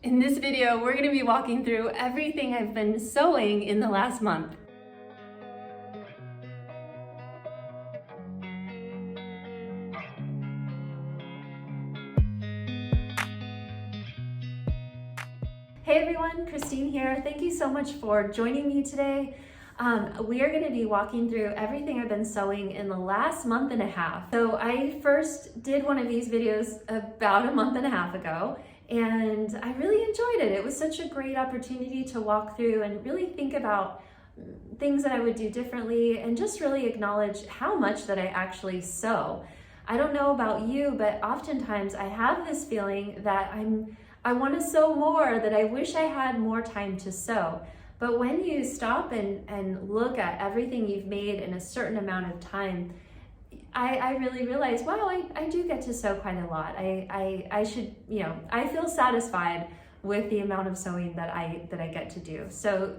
In this video, we're going to be walking through everything I've been sewing in the last month. Hey everyone, Christine here. Thank you so much for joining me today. We are going to be walking through everything I've been sewing in the last month and a half. So I first did one of these videos about a month and a half ago, and I really enjoyed it. It was such a great opportunity to walk through and really think about things that I would do differently and just really acknowledge how much that I actually sew. I don't know about you, but oftentimes I have this feeling that I want to sew more, that I wish I had more time to sew. But when you stop and look at everything you've made in a certain amount of time, I really realize, wow, I do get to sew quite a lot. I should, I feel satisfied with the amount of sewing that I get to do. So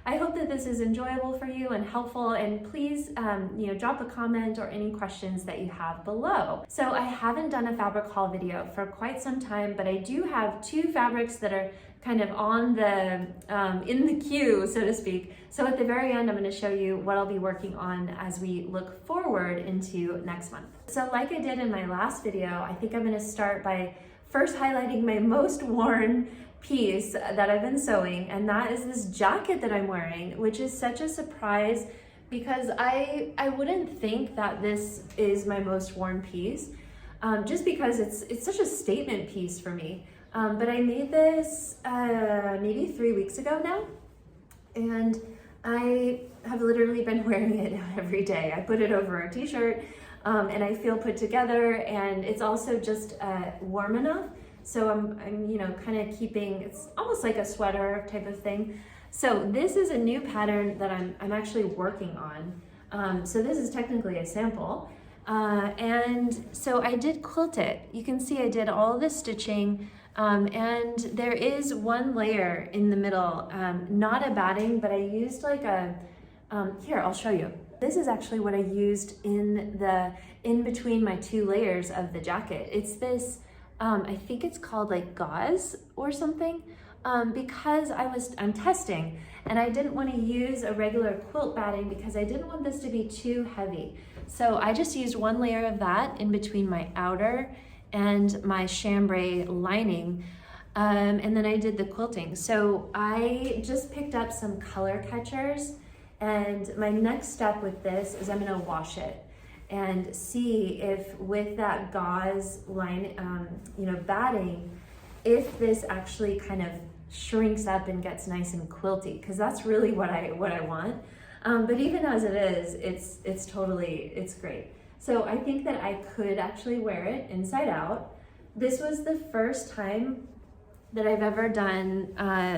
I hope that this is enjoyable for you and helpful, and please, drop a comment or any questions that you have below. So I haven't done a fabric haul video for quite some time, but I do have two fabrics that are kind of on the, in the queue, so to speak. So at the very end, I'm gonna show you what I'll be working on as we look forward into next month. So like I did in my last video, I think I'm gonna start by first highlighting my most worn piece that I've been sewing, and that is this jacket that I'm wearing, which is such a surprise because I wouldn't think that this is my most worn piece, just because it's such a statement piece for me. But I made this maybe 3 weeks ago now, and I have literally been wearing it every day. I put it over a t-shirt, and I feel put together, and it's also just warm enough. So I'm kind of keeping, it's almost like a sweater type of thing. So this is a new pattern that I'm actually working on. So this is technically a sample. And so I did quilt it. You can see I did all the stitching, and there is one layer in the middle, not a batting, but I used like here, I'll show you. This is actually what I used in between my two layers of the jacket. It's this, I think it's called like gauze or something, because I'm testing and I didn't want to use a regular quilt batting because I didn't want this to be too heavy. So I just used one layer of that in between my outer and my chambray lining, and then I did the quilting. So I just picked up some color catchers, and my next step with this is I'm going to wash it and see if with that gauze line, batting, if this actually kind of shrinks up and gets nice and quilty, because that's really what I want. But even as it is, it's great. So I think that I could actually wear it inside out. This was the first time that I've ever done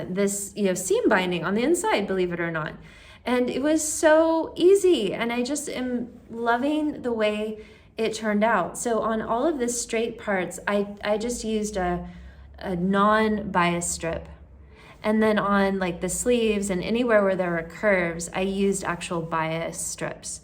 this, seam binding on the inside, believe it or not. And it was so easy, and I just am loving the way it turned out. So on all of the straight parts, I just used a non-bias strip. And then on like the sleeves and anywhere where there were curves, I used actual bias strips.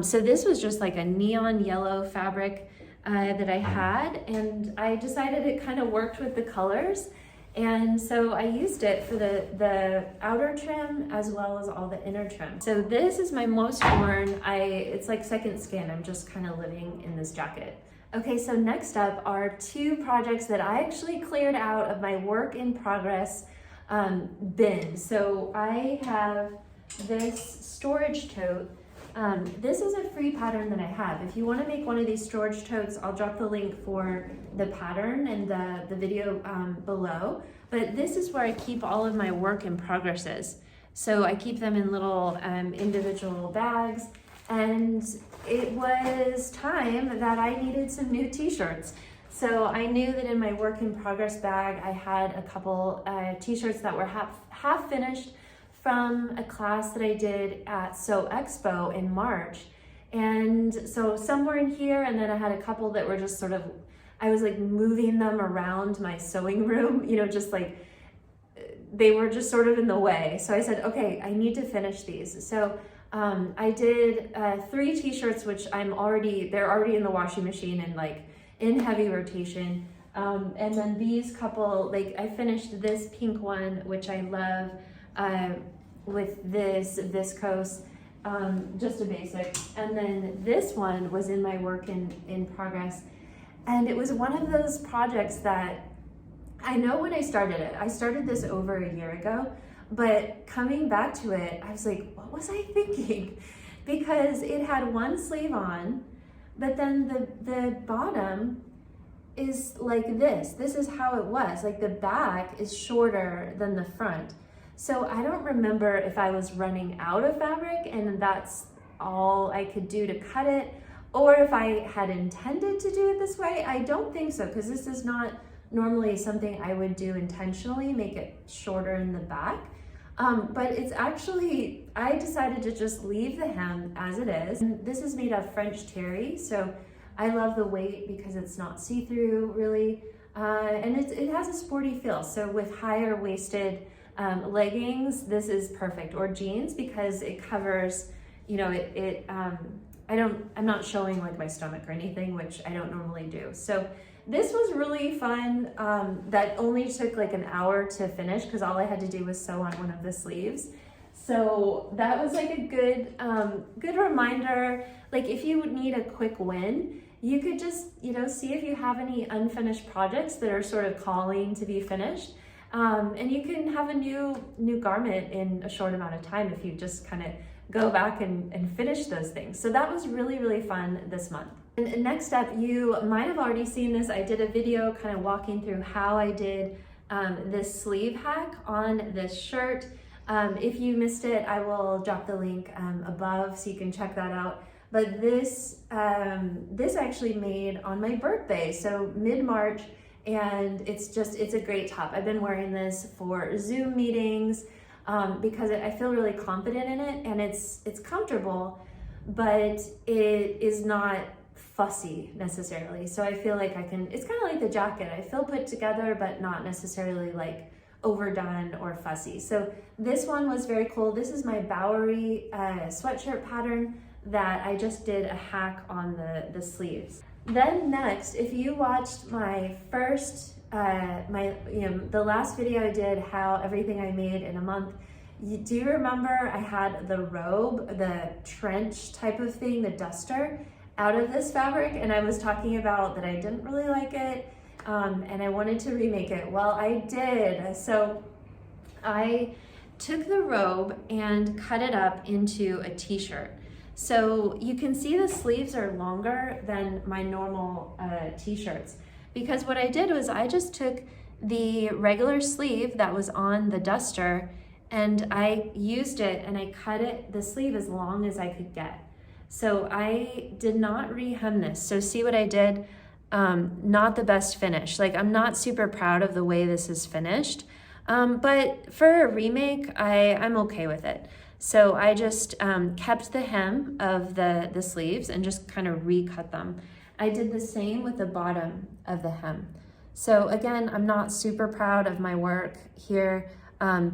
So this was just like a neon yellow fabric that I had, and I decided it kind of worked with the colors. And so I used it for the outer trim as well as all the inner trim. So this is my most worn. It's like second skin. I'm just kind of living in this jacket. Okay, so next up are two projects that I actually cleared out of my work in progress bin. So I have this storage tote. This is a free pattern that I have. If you want to make one of these storage totes, I'll drop the link for the pattern and the video below. But this is where I keep all of my work in progresses. So I keep them in little individual bags, and it was time that I needed some new t-shirts. So I knew that in my work in progress bag, I had a couple t-shirts that were half finished from a class that I did at Sew Expo in March. And so some were in here, and then I had a couple that were just sort of, I was like moving them around my sewing room, just like, they were just sort of in the way. So I said, okay, I need to finish these. So I did 3 t-shirts, which they're already in the washing machine and like in heavy rotation. And then these couple, like I finished this pink one, which I love, with this viscose, just a basic. And then this one was in my work in progress. And it was one of those projects that I know when I started this over a year ago, but coming back to it, I was like, what was I thinking? Because it had one sleeve on, but then the bottom is like this. This is how it was. Like the back is shorter than the front. So I don't remember if I was running out of fabric and that's all I could do to cut it, or if I had intended to do it this way. I don't think so, because this is not normally something I would do intentionally, make it shorter in the back. But it's actually, I decided to just leave the hem as it is. And this is made of French terry, so I love the weight because it's not see-through really. And it has a sporty feel. So with higher waisted leggings, this is perfect, or jeans, because it covers, you know, I'm not showing like my stomach or anything, which I don't normally do. So this was really fun. That only took like an hour to finish because all I had to do was sew on one of the sleeves. So that was like a good reminder. Like if you would need a quick win, you could just, you know, see if you have any unfinished projects that are sort of calling to be finished. And you can have a new garment in a short amount of time if you just kind of go back and finish those things. So that was really, really fun this month. And next up, you might have already seen this. I did a video kind of walking through how I did this sleeve hack on this shirt. If you missed it, I will drop the link above so you can check that out. But this actually made on my birthday, so mid-March, and it's a great top. I've been wearing this for Zoom meetings because I feel really confident in it, and it's comfortable, but it is not fussy necessarily. So I feel like it's kind of like the jacket. I feel put together, but not necessarily like overdone or fussy. So this one was very cool. This is my Bowery sweatshirt pattern that I just did a hack on the sleeves. Then next, if you watched my first, the last video I did, how everything I made in a month, do you remember I had the robe, the trench type of thing, the duster, out of this fabric, and I was talking about that I didn't really like it, and I wanted to remake it. Well, I did. So I took the robe and cut it up into a t-shirt. So you can see the sleeves are longer than my normal t-shirts, because what I did was I just took the regular sleeve that was on the duster and I used it and I cut it, the sleeve, as long as I could get. So I did not re-hem this. So see what I did? Not the best finish. Like, I'm not super proud of the way this is finished, but for a remake, I'm okay with it. So I just kept the hem of the sleeves and just kind of recut them. I did the same with the bottom of the hem. So again, I'm not super proud of my work here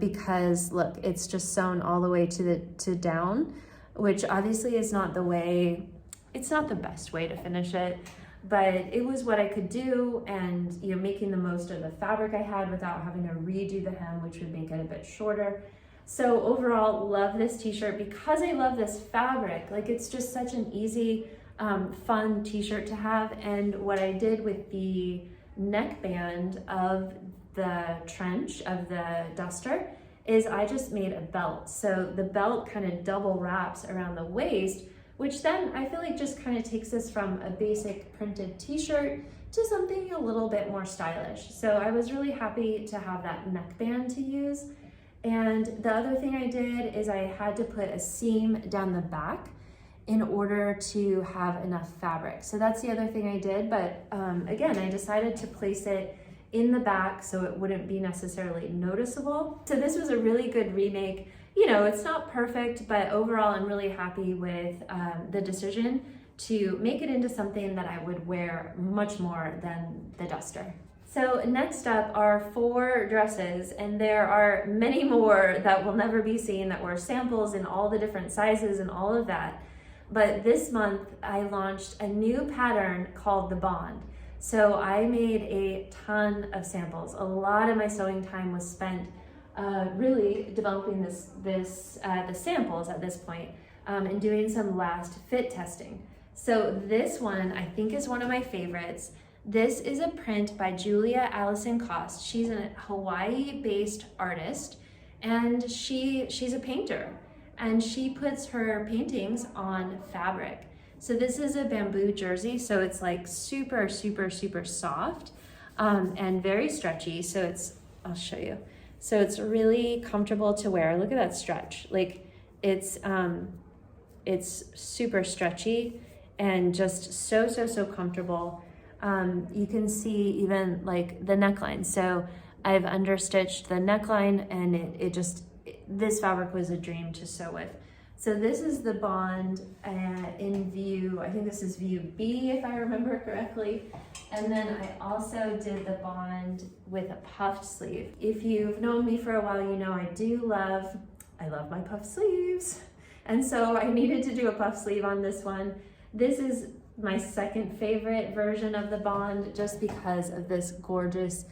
because look, it's just sewn all the way to down, which obviously is not the way, it's not the best way to finish it, but it was what I could do, and you know, making the most of the fabric I had without having to redo the hem, which would make it a bit shorter. So overall, love this t-shirt because I love this fabric. Like, it's just such an easy, fun t-shirt to have. And what I did with the neckband of the trench of the duster is I just made a belt. So the belt kind of double wraps around the waist, which then I feel like just kind of takes us from a basic printed t-shirt to something a little bit more stylish. So I was really happy to have that neckband to use. And the other thing I did is I had to put a seam down the back in order to have enough fabric. So that's the other thing I did, but again, I decided to place it in the back so it wouldn't be necessarily noticeable. So this was a really good remake. You know, it's not perfect, but overall I'm really happy with the decision to make it into something that I would wear much more than the duster. So next up are 4 dresses, and there are many more that will never be seen that were samples in all the different sizes and all of that. But this month I launched a new pattern called the Bond. So I made a ton of samples. A lot of my sewing time was spent really developing the samples at this point, and doing some last fit testing. So this one I think is one of my favorites. This is a print by Allisson. She's a Hawaii-based artist, and she's a painter, and she puts her paintings on fabric. So this is a bamboo jersey, so it's like super, super, super soft, and very stretchy. So I'll show you. So it's really comfortable to wear. Look at that stretch. Like it's super stretchy and just so comfortable. You can see even like the neckline. So I've understitched the neckline, and this fabric was a dream to sew with. So this is the bond in view, I think this is view B if I remember correctly. And then I also did the bond with a puffed sleeve. If you've known me for a while, you know I love my puffed sleeves. And so I needed to do a puff sleeve on this one. This is my second favorite version of the bond, just because of this gorgeous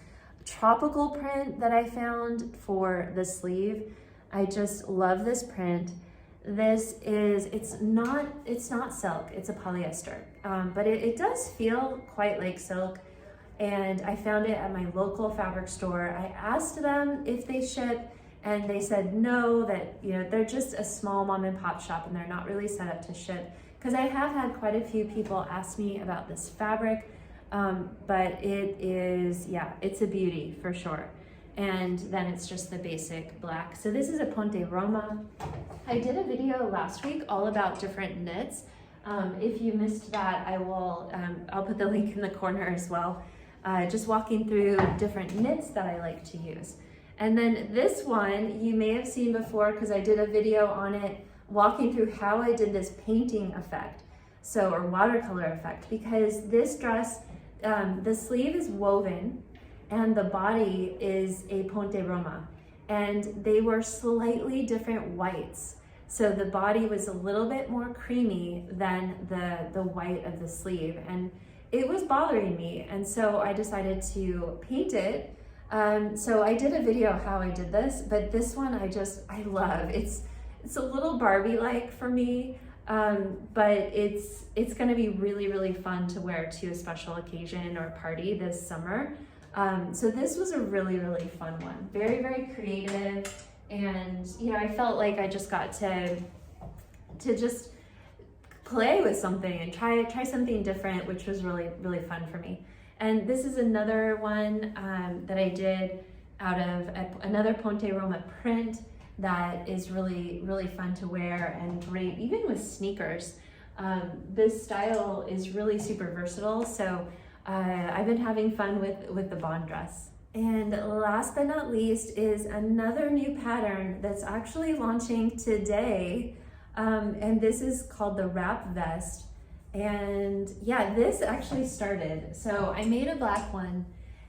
tropical print that I found for the sleeve. I just love this print. It's not silk, it's a polyester, but it does feel quite like silk. And I found it at my local fabric store. I asked them if they ship, and they said no, that they're just a small mom and pop shop and they're not really set up to ship. Because I have had quite a few people ask me about this fabric, but it's a beauty for sure. And then it's just the basic black. So this is a ponte Roma. I did a video last week all about different knits. If you missed that, I'll put the link in the corner as well. Just walking through different knits that I like to use. And then this one you may have seen before, because I did a video on it walking through how I did this painting effect, or watercolor effect, because this dress, the sleeve is woven and the body is a ponte Roma, and they were slightly different whites. So the body was a little bit more creamy than the white of the sleeve, and it was bothering me, and so I decided to paint it. So I did a video how I did this, but this one I love. It's a little Barbie-like for me, but it's gonna be really, really fun to wear to a special occasion or party this summer. So this was a really, really fun one. Very, very creative, and I felt like I just got to just play with something and try something different, which was really, really fun for me. And this is another one that I did out of another ponte Roma print that is really, really fun to wear and great even with sneakers. This style is really super versatile, so I've been having fun with the bond dress. And last but not least is another new pattern that's actually launching today, and this is called the wrap vest. And yeah, this actually started. So I made a black one,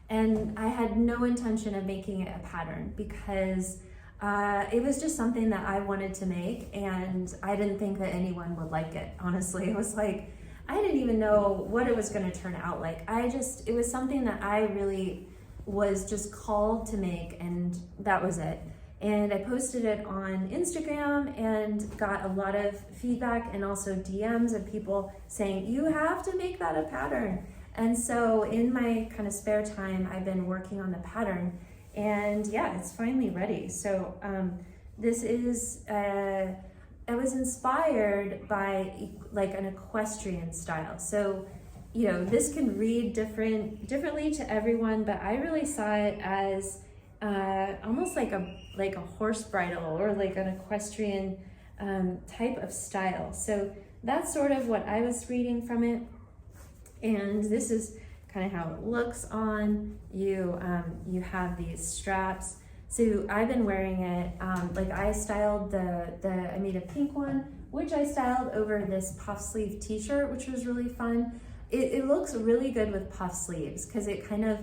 and I had no intention of making it a pattern, because it was just something that I wanted to make, and I didn't think that anyone would like it. Honestly, it was like, I didn't even know what it was going to turn out like. It was something that I really was just called to make, and that was it. And I posted it on Instagram and got a lot of feedback and also DMs of people saying, you have to make that a pattern. And so in my kind of spare time, I've been working on the pattern, and yeah, it's finally ready. So this is, I was inspired by like an equestrian style. So, this can read differently to everyone, but I really saw it as almost like a horse bridle, or like an equestrian type of style. So that's sort of what I was reading from it. And this is kind of how it looks on. You have these straps. So I've been wearing it, like I styled I made a pink one, which I styled over this puff sleeve t-shirt, which was really fun. It looks really good with puff sleeves, because it kind of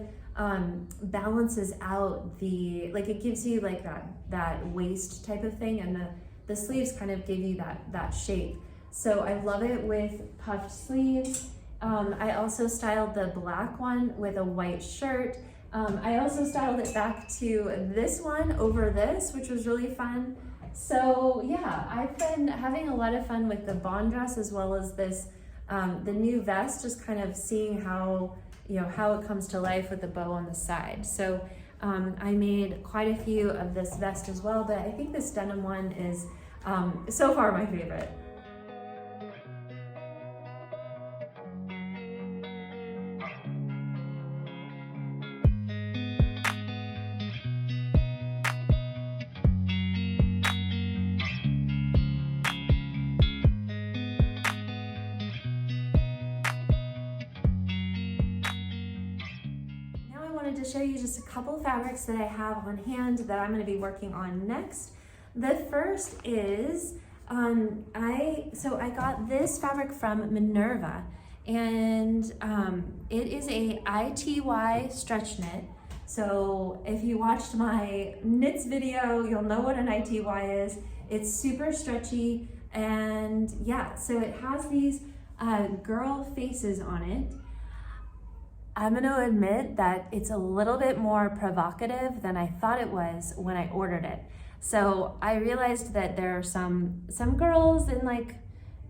balances out it gives you like that waist type of thing, and the sleeves kind of give you that shape. So I love it with puffed sleeves. I also styled the black one with a white shirt. I also styled it back to this one over this, which was really fun. So yeah, I've been having a lot of fun with the bond dress as well as this, the new vest, just kind of seeing how, how it comes to life with the bow on the side. So I made quite a few of this vest as well, but I think this denim one is so far my favorite. To show you just a couple fabrics that I have on hand that I'm going to be working on next. The first is I got this fabric from Minerva, and it is a ITY stretch knit. So if you watched my knits video, you'll know what an ITY is. It's super stretchy, and yeah, so it has these girl faces on it. I'm going to admit that it's a little bit more provocative than I thought it was when I ordered it. So I realized that there are some girls and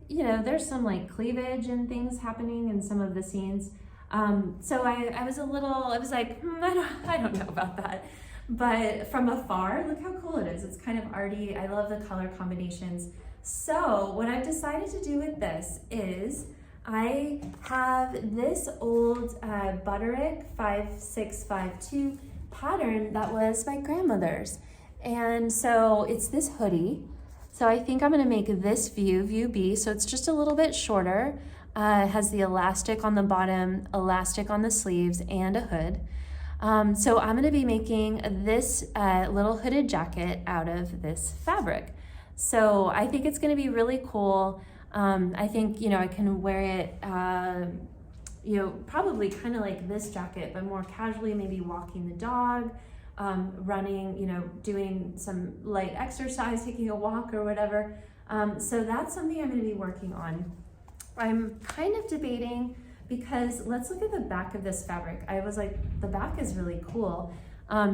there's some cleavage and things happening in some of the scenes. So I was like, I don't know about that. But from afar, look how cool it is. It's kind of arty. I love the color combinations. So what I've decided to do with this is I have this old Butterick 5652 pattern that was my grandmother's. And so it's this hoodie. So I think I'm gonna make this view B. So it's just a little bit shorter. It has the elastic on the bottom, elastic on the sleeves, and a hood. So I'm gonna be making this little hooded jacket out of this fabric. So I think it's gonna be really cool. I think, I can wear it, probably kind of like this jacket, but more casually, maybe walking the dog, running, doing some light exercise, taking a walk or whatever. So that's something I'm going to be working on. I'm kind of debating because let's look at the back of this fabric. I was like, the back is really cool.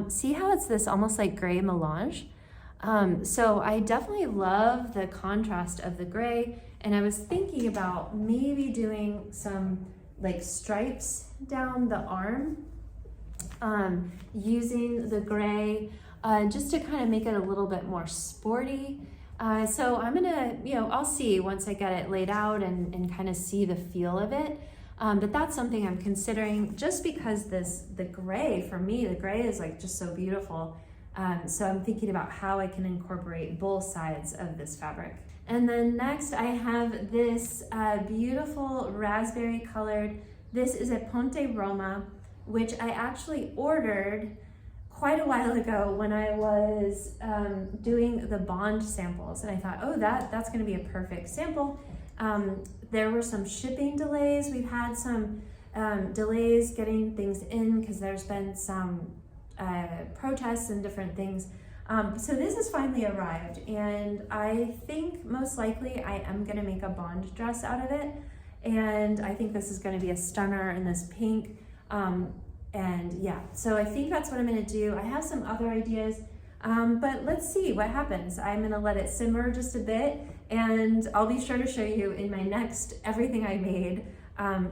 See how it's this almost like gray melange? So I definitely love the contrast of the gray, and I was thinking about maybe doing some stripes down the arm, using the gray, just to kind of make it a little bit more sporty. So I'm gonna, I'll see once I get it laid out and kind of see the feel of it. But that's something I'm considering just because the gray, for me, the gray is just so beautiful. So I'm thinking about how I can incorporate both sides of this fabric. And then next I have this beautiful raspberry colored, this is a Ponte Roma, which I actually ordered quite a while ago when I was doing the bond samples. And I thought, oh, that's gonna be a perfect sample. There were some shipping delays. We've had some delays getting things in because there's been some protests and different things. So this has finally arrived, and I think most likely I am gonna make a bond dress out of it. And I think this is gonna be a stunner in this pink. And yeah, so I think that's what I'm gonna do. I have some other ideas, but let's see what happens. I'm gonna let it simmer just a bit, and I'll be sure to show you in my next Everything I Made,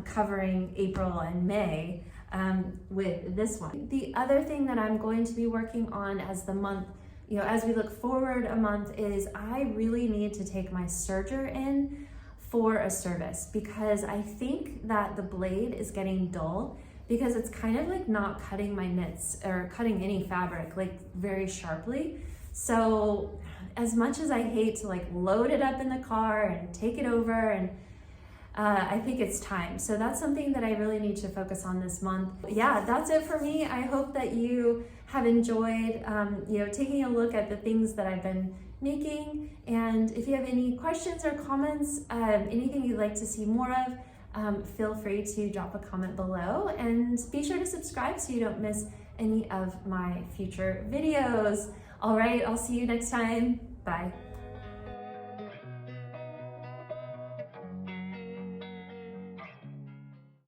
covering April and May, with this one. The other thing that I'm going to be working on as the month, as we look forward a month, is I really need to take my serger in for a service, because I think that the blade is getting dull, because it's kind of not cutting my knits or cutting any fabric very sharply. So as much as I hate to load it up in the car and take it over, and I think it's time. So that's something that I really need to focus on this month. Yeah, that's it for me. I hope that you have enjoyed, taking a look at the things that I've been making. And if you have any questions or comments, anything you'd like to see more of, feel free to drop a comment below, and be sure to subscribe so you don't miss any of my future videos. All right, I'll see you next time. Bye.